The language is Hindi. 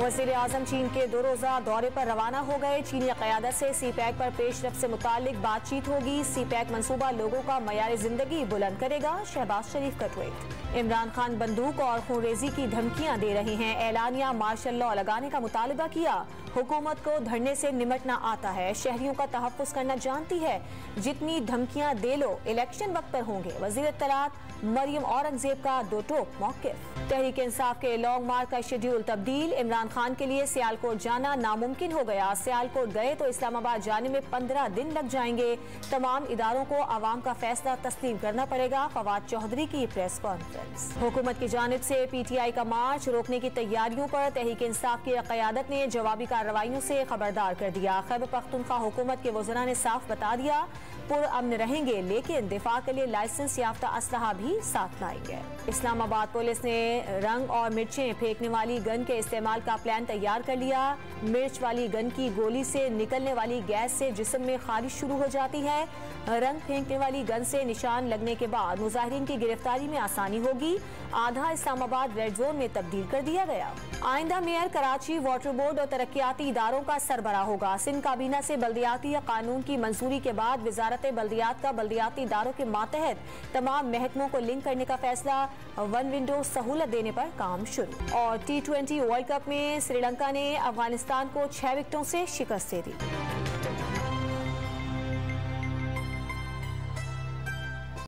वज़ीर आज़म चीन के 2 रोज़ा दौरे पर रवाना हो गए। चीनी क़यादत से CPEC पर पेशरफ से मुतालिक बातचीत होगी। CPEC मनसूबा लोगों का मयार जिंदगी बुलंद करेगा। शहबाज शरीफ का ट्वीट। इमरान खान बंदूक और खूनरेजी की धमकियां दे रहे हैं। एलानिया मार्शल लॉ लगाने का मुतालबा किया। हुकूमत को धरने से निमटना आता है, शहरियों का तहफ़्फ़ुज़ करना जानती है। जितनी धमकियां दे लो, इलेक्शन वक्त पर होंगे। वज़ीर इत्तलात मरियम औरंगजेब का दो टोक मौक़िफ़। तहरीक इंसाफ के लॉन्ग मार्च का शेड्यूल तब्दील। इमरान खान के लिए सियालकोट जाना नामुमकिन हो गया। सियालकोट गए तो इस्लामाबाद जाने में 15 दिन लग जाएंगे। तमाम इदारों को आवाम का फैसला तस्लीम करना पड़ेगा। फवाद चौधरी की प्रेस कॉन्फ्रेंस। हुकूमत की जानिब से PTI का मार्च रोकने की तैयारियों पर तहरीक इंसाफ की क़यादत ने जवाबी कार्रवाइयों से खबरदार कर दिया। खैबर पख्तूनख्वा हुकूमत के वज़रा ने साफ बता दिया, पुरअमन रहेंगे लेकिन दिफा के लिए लाइसेंस याफ्ता असलहा भी साथ लाएंगे। इस्लामाबाद पुलिस ने रंग और मिर्चें फेंकने वाली गन के इस्तेमाल का प्लान तैयार कर लिया। मिर्च वाली गन की गोली से निकलने वाली गैस से जिस्म में खारिश शुरू हो जाती है। रंग फेंकने वाली गन से निशान लगने के बाद मुजाहिरीन की गिरफ्तारी में आसानी होगी। आधा इस्लामाबाद रेड जोन में तब्दील कर दिया गया। आइंदा मेयर कराची वाटर बोर्ड और तरक्याती इदारों का सरबराह होगा। सिंध काबीना से बल्दियाती कानून की मंजूरी के बाद वजारत बल्दियात का बल्दियाती इदारों के मातहत तमाम महकमों को लिंक करने का फैसला। वन विंडो सहूलत देने पर काम शुरू। और T20 वर्ल्ड कप में श्रीलंका ने अफगानिस्तान को 6 विकेटों से शिकस्त दे दी।